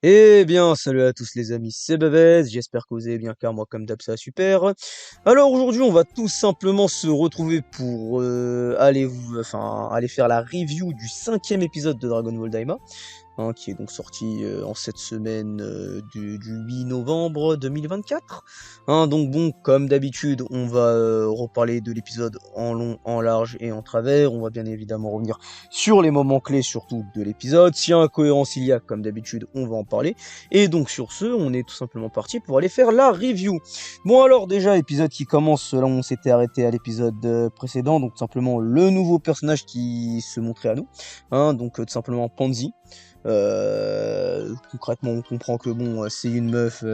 Eh bien, salut à tous les amis, c'est Bebez, j'espère que vous allez bien car moi comme d'hab ça va super. Alors aujourd'hui on va tout simplement se retrouver pour aller faire la review du cinquième épisode de Dragon Ball Daima, hein, qui est donc sorti en cette semaine du 8 novembre 2024. Hein, donc bon, comme d'habitude, on va reparler de l'épisode en long, en large et en travers. On va bien évidemment revenir sur les moments clés surtout de l'épisode. S'il y a incohérence, il y a, comme d'habitude, on va en parler. Et donc sur ce, on est tout simplement parti pour aller faire la review. Bon alors déjà, épisode qui commence là où on s'était arrêté à l'épisode précédent, donc tout simplement le nouveau personnage qui se montrait à nous. Hein, donc tout simplement Pansy. Concrètement, on comprend que bon, c'est une meuf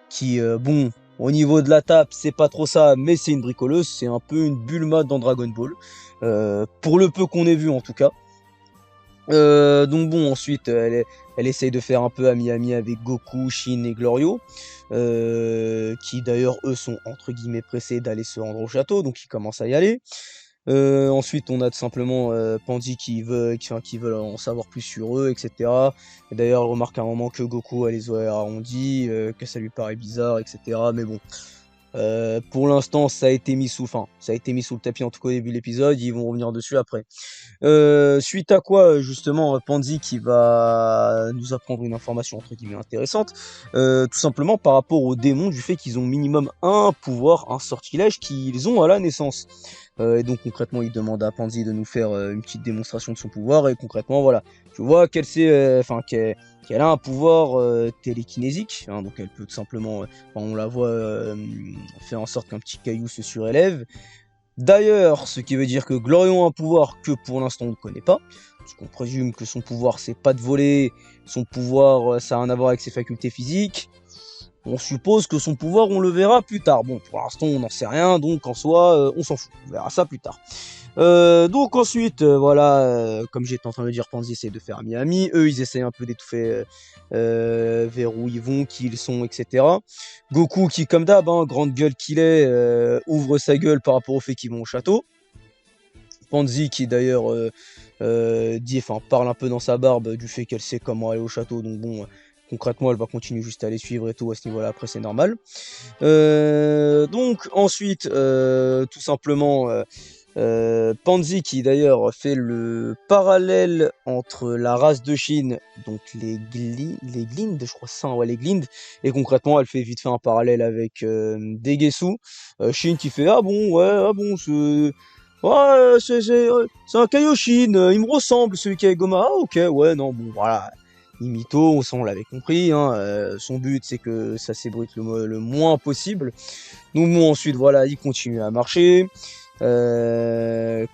qui, bon, au niveau de la tape, c'est pas trop ça, mais c'est une bricoleuse, c'est un peu une Bulma dans Dragon Ball, pour le peu qu'on ait vu en tout cas. Donc bon, ensuite, elle essaye de faire un peu ami-ami avec Goku, Shin et Glorio, qui d'ailleurs, eux, sont entre guillemets pressés d'aller se rendre au château, donc ils commencent à y aller. Ensuite, on a tout simplement Pandy qui veut en savoir plus sur eux, etc. Et d'ailleurs, elle remarque à un moment que Goku a les oreilles arrondis, que ça lui paraît bizarre, etc. Mais bon, pour l'instant, ça a été mis sous le tapis en tout cas au début de l'épisode. Ils vont revenir dessus après. Suite à quoi, justement, Pandy qui va nous apprendre une information entre guillemets intéressante, tout simplement par rapport aux démons, du fait qu'ils ont minimum un pouvoir, un sortilège qu'ils ont à la naissance. Et donc concrètement, il demande à Pandy de nous faire une petite démonstration de son pouvoir, et concrètement, voilà, tu vois qu'elle a un pouvoir télékinésique, hein, donc elle peut tout simplement, on la voit faire en sorte qu'un petit caillou se surélève. D'ailleurs, ce qui veut dire que Glorion a un pouvoir que pour l'instant on ne connaît pas, parce qu'on présume que son pouvoir c'est pas de voler, son pouvoir ça a rien à voir avec ses facultés physiques. On suppose que son pouvoir on le verra plus tard. Bon, pour l'instant on n'en sait rien, donc en soi on s'en fout, on verra ça plus tard. Donc ensuite, voilà, comme j'étais en train de dire, Pansy essaie de faire ami-ami. Eux, ils essayent un peu d'étouffer vers où ils vont, qui ils sont, etc. Goku, qui comme d'hab, hein, grande gueule qu'il est, ouvre sa gueule par rapport au fait qu'ils vont au château. Pansy, qui d'ailleurs parle un peu dans sa barbe du fait qu'elle sait comment aller au château. Donc bon, concrètement, elle va continuer juste à les suivre et tout à ce niveau-là. Après, c'est normal. Donc ensuite, tout simplement, Pansy qui d'ailleurs fait le parallèle entre la race de Chine, donc les Glind, je crois ça, ouais, les Glind, et concrètement elle fait vite fait un parallèle avec Degesu. Shin qui fait ah bon, ouais, ah bon, c'est un Kaioshin, il me ressemble celui qui est avec Goma, ah ok, ouais, non, bon voilà. Imito, on l'avait compris, hein, son but c'est que ça s'ébruite le moins possible. Donc bon, ensuite voilà, il continue à marcher. Euh,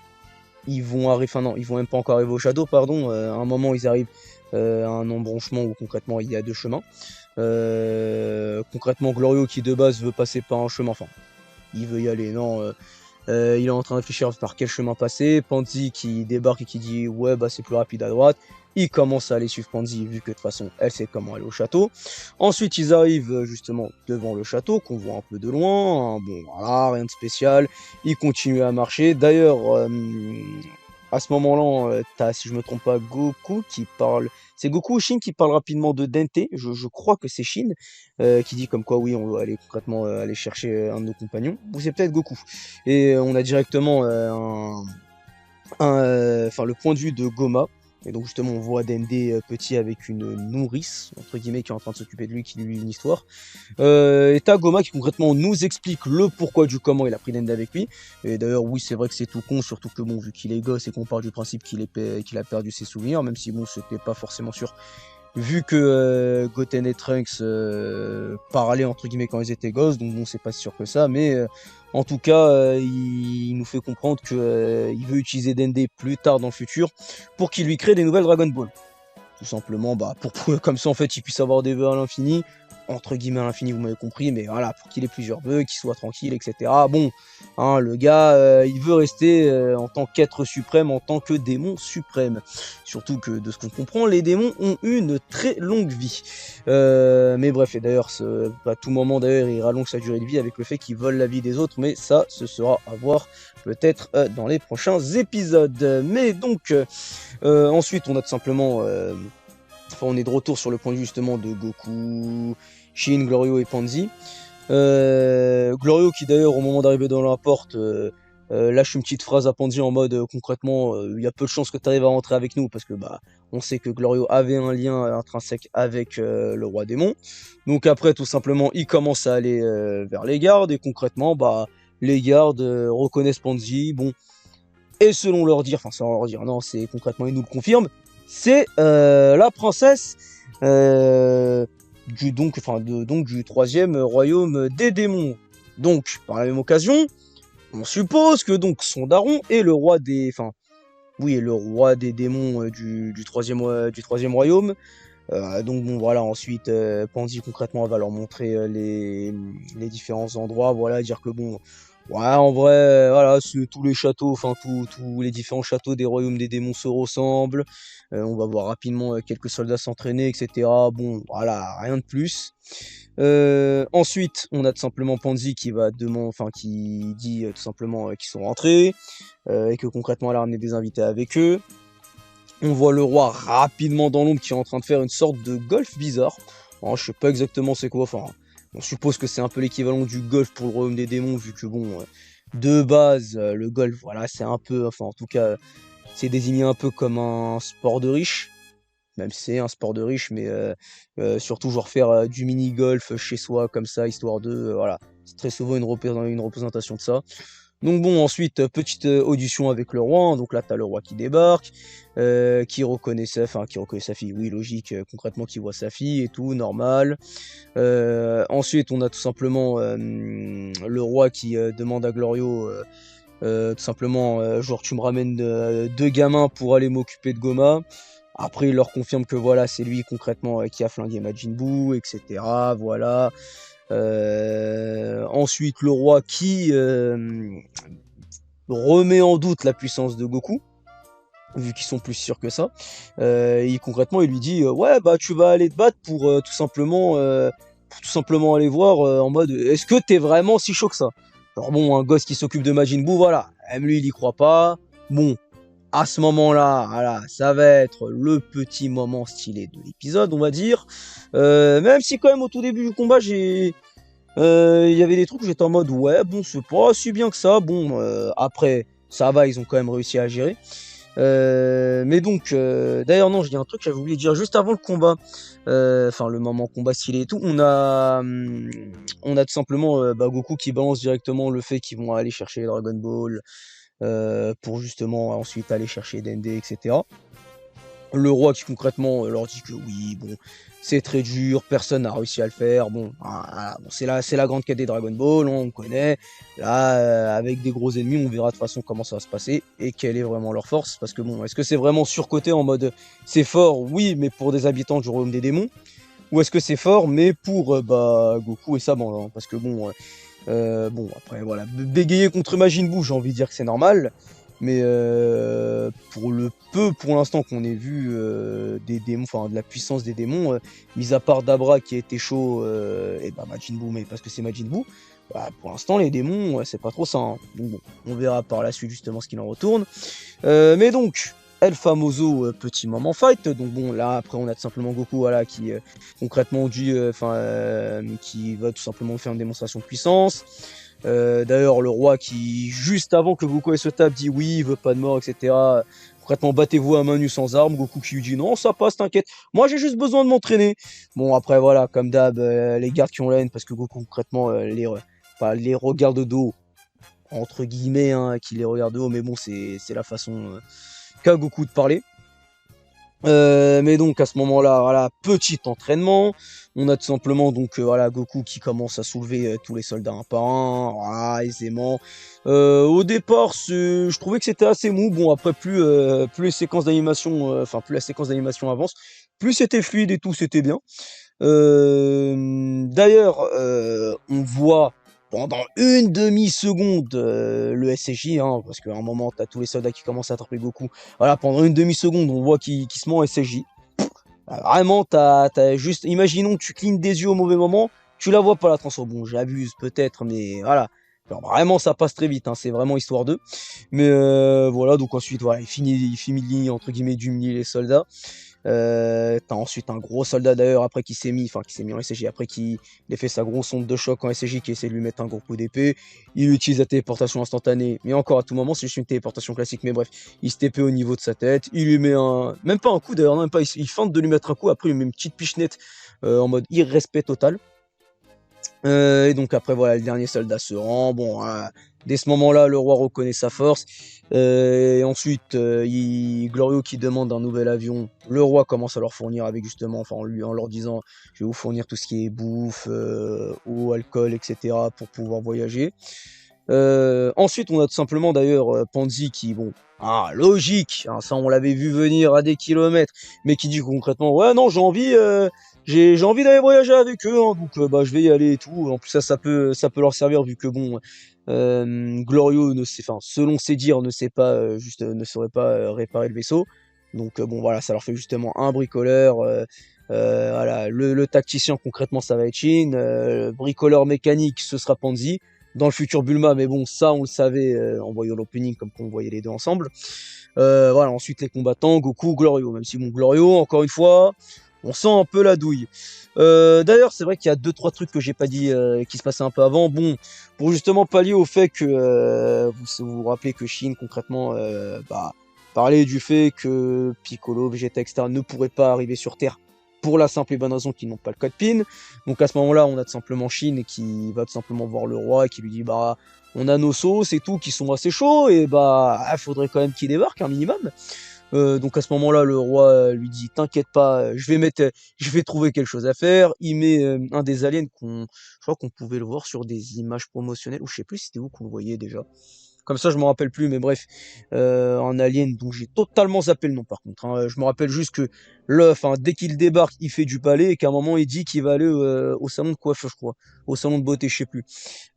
Ils vont arriver, enfin non, ils vont même pas encore arriver au château, pardon. À un moment, ils arrivent à un embranchement où concrètement il y a deux chemins. Concrètement, Glorio qui de base veut passer par un chemin, enfin, il veut y aller, non. Il est en train de réfléchir par quel chemin passer. Pansy qui débarque et qui dit ouais bah c'est plus rapide à droite. Il commence à aller suivre Pansy vu que de toute façon elle sait comment aller au château. Ensuite ils arrivent justement devant le château qu'on voit un peu de loin. Hein. Bon voilà, rien de spécial. Ils continuent à marcher. D'ailleurs à ce moment-là, t'as, si je me trompe pas, Goku qui parle. C'est Goku ou Shin qui parle rapidement de Dente. Je crois que c'est Shin qui dit comme quoi oui on va aller concrètement aller chercher un de nos compagnons. Ou c'est peut-être Goku. Et on a directement le point de vue de Goma. Et donc justement on voit Dende petit avec une nourrice, entre guillemets, qui est en train de s'occuper de lui, qui lui lit une histoire. Et t'as Goma qui concrètement nous explique le pourquoi du comment il a pris Dende avec lui. Et d'ailleurs oui c'est vrai que c'est tout con, surtout que bon vu qu'il est gosse et qu'on part du principe qu'il a perdu ses souvenirs, même si bon c'était pas forcément sûr vu que Goten et Trunks parlaient entre guillemets quand ils étaient gosses, donc bon c'est pas si sûr que ça, mais en tout cas il nous fait comprendre que il veut utiliser Dende plus tard dans le futur pour qu'il lui crée des nouvelles Dragon Ball. Tout simplement bah pour comme ça en fait il puisse avoir des vœux à l'infini, entre guillemets à l'infini vous m'avez compris, mais voilà pour qu'il ait plusieurs vœux, qu'il soit tranquille, etc. Bon, hein, le gars il veut rester en tant qu'être suprême, en tant que démon suprême. Surtout que de ce qu'on comprend, les démons ont une très longue vie. Mais bref, et d'ailleurs à tout moment d'ailleurs il rallonge sa durée de vie avec le fait qu'il vole la vie des autres, mais ça ce sera à voir peut-être dans les prochains épisodes. Mais donc ensuite on a tout simplement Enfin, on est de retour sur le point de vue justement de Goku, Shin, Glorio et Pansy. Glorio qui d'ailleurs au moment d'arriver dans la porte lâche une petite phrase à Pansy en mode concrètement il y a peu de chances que tu arrives à rentrer avec nous parce que bah on sait que Glorio avait un lien intrinsèque avec le roi démon. Donc après tout simplement il commence à aller vers les gardes et concrètement bah les gardes reconnaissent Pansy. Bon, et selon leur dire, enfin selon leur dire, non, c'est concrètement, ils nous le confirment, c'est la princesse du troisième royaume des démons. Donc, par la même occasion, on suppose que donc son daron est le roi des, enfin, oui, est le roi des démons du troisième royaume. Donc bon voilà, ensuite Pansy concrètement va leur montrer les différents endroits, voilà, dire que bon, ouais en vrai, voilà, tous les châteaux, enfin tous les différents châteaux des royaumes des démons se ressemblent. On va voir rapidement quelques soldats s'entraîner, etc. Bon voilà, rien de plus. Ensuite, on a tout simplement Pansy qui va demander, enfin qui dit tout simplement qu'ils sont rentrés et que concrètement elle a ramené des invités avec eux. On voit le roi rapidement dans l'ombre qui est en train de faire une sorte de golf bizarre. Alors, je sais pas exactement c'est quoi, enfin, on suppose que c'est un peu l'équivalent du golf pour le royaume des démons, vu que bon, de base, le golf, voilà, c'est un peu, enfin en tout cas, c'est désigné un peu comme un sport de riche, même si c'est un sport de riche, mais surtout genre faire du mini-golf chez soi comme ça, histoire de, voilà, c'est très souvent une représentation de ça. Donc bon, ensuite, petite audition avec le roi, hein. Donc là, t'as le roi qui débarque, qui reconnaît sa fille, oui, logique, concrètement, qui voit sa fille et tout, normal. Ensuite, on a tout simplement le roi qui demande à Glorio, tout simplement, genre, tu me ramènes deux gamins pour aller m'occuper de Goma. Après, il leur confirme que voilà, c'est lui concrètement qui a flingué Majin Buu, etc. Voilà. Ensuite, le roi qui remet en doute la puissance de Goku, vu qu'ils sont plus sûrs que ça. Concrètement, il lui dit ouais, bah tu vas aller te battre pour tout simplement aller voir en mode est-ce que t'es vraiment si chaud que ça? Alors bon, un gosse qui s'occupe de Majin Buu, voilà, même lui il y croit pas. Bon, à ce moment-là, voilà, ça va être le petit moment stylé de l'épisode, on va dire. Même si quand même au tout début du combat, il y avait des trucs où j'étais en mode ouais, bon, c'est pas si bien que ça. Bon, après, ça va, ils ont quand même réussi à gérer. Mais donc, d'ailleurs non, je dis un truc, j'avais oublié de dire juste avant le combat, enfin le moment combat stylé et tout, on a tout simplement Goku qui balance directement le fait qu'ils vont aller chercher Dragon Ball pour justement ensuite aller chercher Dende, etc. Le roi qui concrètement leur dit que oui, bon, c'est très dur, personne n'a réussi à le faire. Bon, voilà, bon, c'est la grande quête des Dragon Ball, on connaît. Là, avec des gros ennemis, on verra de toute façon comment ça va se passer et quelle est vraiment leur force. Parce que bon, est-ce que c'est vraiment surcoté en mode c'est fort, oui, mais pour des habitants du royaume des démons, ou est-ce que c'est fort, mais pour Goku et sa bande, hein, parce que bon, bon, après voilà, bégayer contre Majin Buu, j'ai envie de dire que c'est normal. Mais pour le peu, pour l'instant, qu'on ait vu des démons, enfin de la puissance des démons, mis à part Dabra qui a été chaud, et bah Majin Buu, mais parce que c'est Majin Buu, bah, pour l'instant les démons, c'est pas trop ça, hein. Donc bon, on verra par la suite justement ce qu'il en retourne. Mais donc, El Famoso, petit moment fight. Donc bon, là après on a tout simplement Goku, voilà, qui concrètement dit, qui va tout simplement faire une démonstration de puissance. D'ailleurs, le roi qui, juste avant que Goku ait se tape, dit oui, il veut pas de mort, etc. Concrètement, battez-vous à main nue sans armes. Goku qui lui dit non, ça passe, t'inquiète. Moi, j'ai juste besoin de m'entraîner. Bon, après, voilà, comme d'hab, les gardes qui ont la haine, parce que Goku, concrètement, les regarde de dos, entre guillemets, hein, qui les regarde de haut, mais bon, c'est la façon qu'a Goku de parler. Mais donc à ce moment-là, voilà, petit entraînement. On a tout simplement donc voilà Goku qui commence à soulever tous les soldats un par un, voilà, aisément. Au départ, je trouvais que c'était assez mou. Bon après plus les séquences d'animation, enfin plus la séquence d'animation avance, plus c'était fluide et tout, c'était bien. D'ailleurs, on voit pendant une demi-seconde le SSJ, hein, parce qu'à un moment, t'as tous les soldats qui commencent à attraper Goku. Voilà, pendant une demi-seconde, on voit qu'il se met en SSJ. Vraiment, t'as juste... Imaginons que tu clignes des yeux au mauvais moment, tu la vois pas la transforme. Bon, j'abuse peut-être, mais voilà. Alors, vraiment, ça passe très vite, hein, c'est vraiment histoire d'eux. Mais voilà, donc ensuite, voilà, il finit entre guillemets d'humilier les soldats. T'as ensuite un gros soldat d'ailleurs après qui s'est mis en SCJ, après qu'il ait fait sa grosse onde de choc en SCJ, qui essaie de lui mettre un gros coup d'épée. Il utilise la téléportation instantanée, mais encore à tout moment, c'est juste une téléportation classique, mais bref, il se TP au niveau de sa tête, il lui met même pas un coup d'ailleurs, non, même pas, il feinte de lui mettre un coup, après il lui met une petite pichenette en mode irrespect total. Et donc après voilà, le dernier soldat se rend. Bon, dès ce moment-là, le roi reconnaît sa force. Et ensuite, Glorio qui demande un nouvel avion. Le roi commence à leur fournir avec justement, enfin en leur disant, je vais vous fournir tout ce qui est bouffe, eau, alcool, etc. pour pouvoir voyager. Ensuite, on a tout simplement d'ailleurs Panzi qui, bon, logique, hein, ça on l'avait vu venir à des kilomètres, mais qui dit concrètement, ouais non, j'ai envie d'aller voyager avec eux, hein, donc bah je vais y aller et tout. En plus ça peut leur servir vu que bon, Glorio ne sait, enfin selon ses dires, ne sait pas ne saurait pas réparer le vaisseau. Donc bon voilà, ça leur fait justement un bricoleur. Voilà, le tacticien concrètement ça va être Shin, bricoleur mécanique ce sera Panzi dans le futur Bulma, mais bon, ça on le savait en voyant l'opening, comme qu'on voyait les deux ensemble. Voilà, ensuite les combattants, Goku, Glorio, même si bon, Glorio, encore une fois, on sent un peu la douille. D'ailleurs, c'est vrai qu'il y a 2-3 trucs que j'ai pas dit qui se passaient un peu avant. Bon, pour justement pallier au fait que vous rappelez que Shin concrètement parlait du fait que Piccolo, Vegeta, etc. ne pourraient pas arriver sur Terre pour la simple et bonne raison qu'ils n'ont pas le code PIN. Donc à ce moment-là, on a tout simplement Shin qui va tout simplement voir le roi et qui lui dit bah on a nos sauces et tout qui sont assez chauds et bah faudrait quand même qu'il débarque un minimum. Donc à ce moment-là, le roi lui dit t'inquiète pas, je vais trouver quelque chose à faire. Il met un des aliens je crois qu'on pouvait le voir sur des images promotionnelles ou je sais plus si c'était où qu'on le voyait déjà. Comme ça, je me rappelle plus, mais bref, un alien dont j'ai totalement zappé le nom par contre. Hein. Je me rappelle juste que dès qu'il débarque, il fait du palais et qu'à un moment, il dit qu'il va aller au salon de coiffure, je crois, au salon de beauté, je sais plus.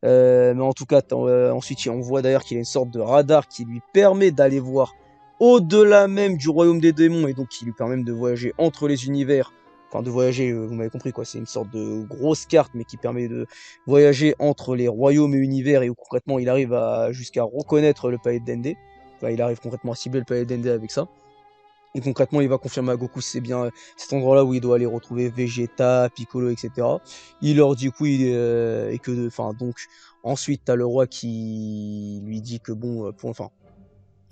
Mais en tout cas, ensuite, on voit d'ailleurs qu'il a une sorte de radar qui lui permet d'aller voir au-delà même du royaume des démons et donc qui lui permet même de voyager entre les univers. Enfin, de voyager, vous m'avez compris quoi, c'est une sorte de grosse carte, mais qui permet de voyager entre les royaumes et univers et où concrètement il arrive jusqu'à reconnaître le palais de Dende. Enfin, il arrive concrètement à cibler le palais de Dende avec ça. Et concrètement, il va confirmer à Goku c'est bien cet endroit-là où il doit aller retrouver Vegeta, Piccolo, etc. Il leur dit que oui, et que, enfin, donc, ensuite, t'as le roi qui lui dit que bon,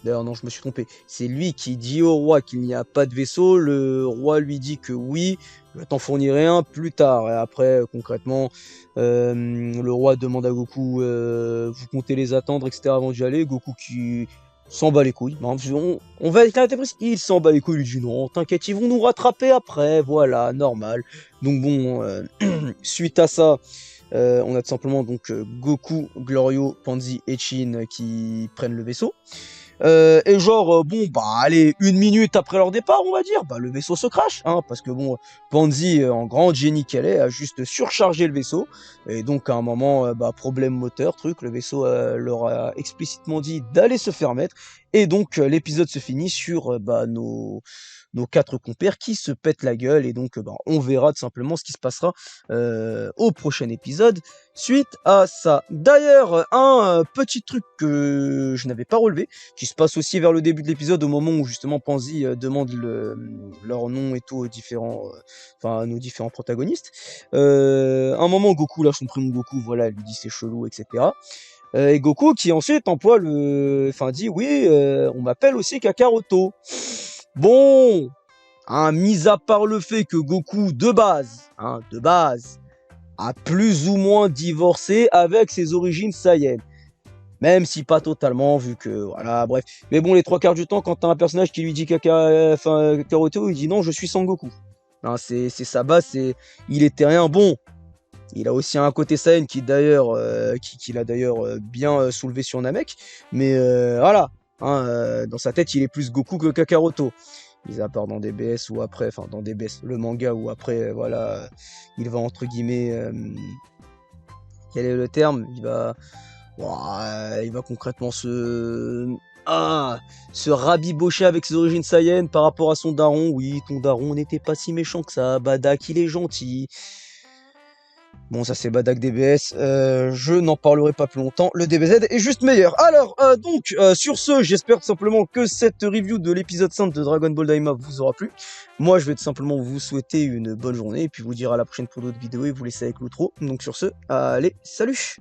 d'ailleurs, non, je me suis trompé. C'est lui qui dit au roi qu'il n'y a pas de vaisseau. Le roi lui dit que oui, je t'en fournirai un plus tard. Et après, concrètement, le roi demande à Goku, vous comptez les attendre, etc. avant d'y aller. Goku qui s'en bat les couilles. Non, on va être précis. Il s'en bat les couilles. Il lui dit non, t'inquiète, ils vont nous rattraper après. Voilà, normal. Donc bon, suite à ça. On a tout simplement donc Goku, Glorio, Panzi et Shin qui prennent le vaisseau. Et genre, bon, bah, allez, 1 minute après leur départ, on va dire, bah, le vaisseau se crache, hein, parce que bon, Panzi, en grande génie qu'elle est, a juste surchargé le vaisseau, et donc à un moment, bah, problème moteur, truc, le vaisseau leur a explicitement dit d'aller se faire mettre, et donc l'épisode se finit sur bah, nos 4 compères qui se pètent la gueule, et donc bah, on verra tout simplement ce qui se passera au prochain épisode suite à ça. D'ailleurs, un petit truc que je n'avais pas relevé, qui se passe aussi vers le début de l'épisode, au moment où justement Panzi demande leur nom et tout aux à nos différents protagonistes. Un moment, Goku lâche son prénom Goku, voilà, elle lui dit c'est chelou, etc. Et Goku qui ensuite emploie dit oui, on m'appelle aussi Kakaroto. Bon, hein, mis à part le fait que Goku de base, a plus ou moins divorcé avec ses origines Saiyan. Même si pas totalement, vu que, voilà, bref. Mais bon, les 3 quarts du temps, quand t'as un personnage qui lui dit Kakaroto, il dit non, je suis Sangoku. Hein, c'est sa base, il était rien. Bon, il a aussi un côté Saiyan qui d'ailleurs, qui l'a d'ailleurs bien soulevé sur Namek. Mais voilà, hein, dans sa tête, il est plus Goku que Kakaroto. Mis à part dans DBS ou après, enfin dans DBS, le manga où après, voilà, il va entre guillemets, quel est le terme? Il va concrètement se rabibocher avec ses origines Saiyan par rapport à son daron. Oui, ton daron n'était pas si méchant que ça. Badak, il est gentil. Bon, ça c'est Badak DBS, je n'en parlerai pas plus longtemps, le DBZ est juste meilleur. Alors, sur ce, j'espère tout simplement que cette review de l'épisode 5 de Dragon Ball Daima vous aura plu. Moi, je vais tout simplement vous souhaiter une bonne journée, et puis vous dire à la prochaine pour d'autres vidéos, et vous laisser avec l'outro. Donc sur ce, allez, salut!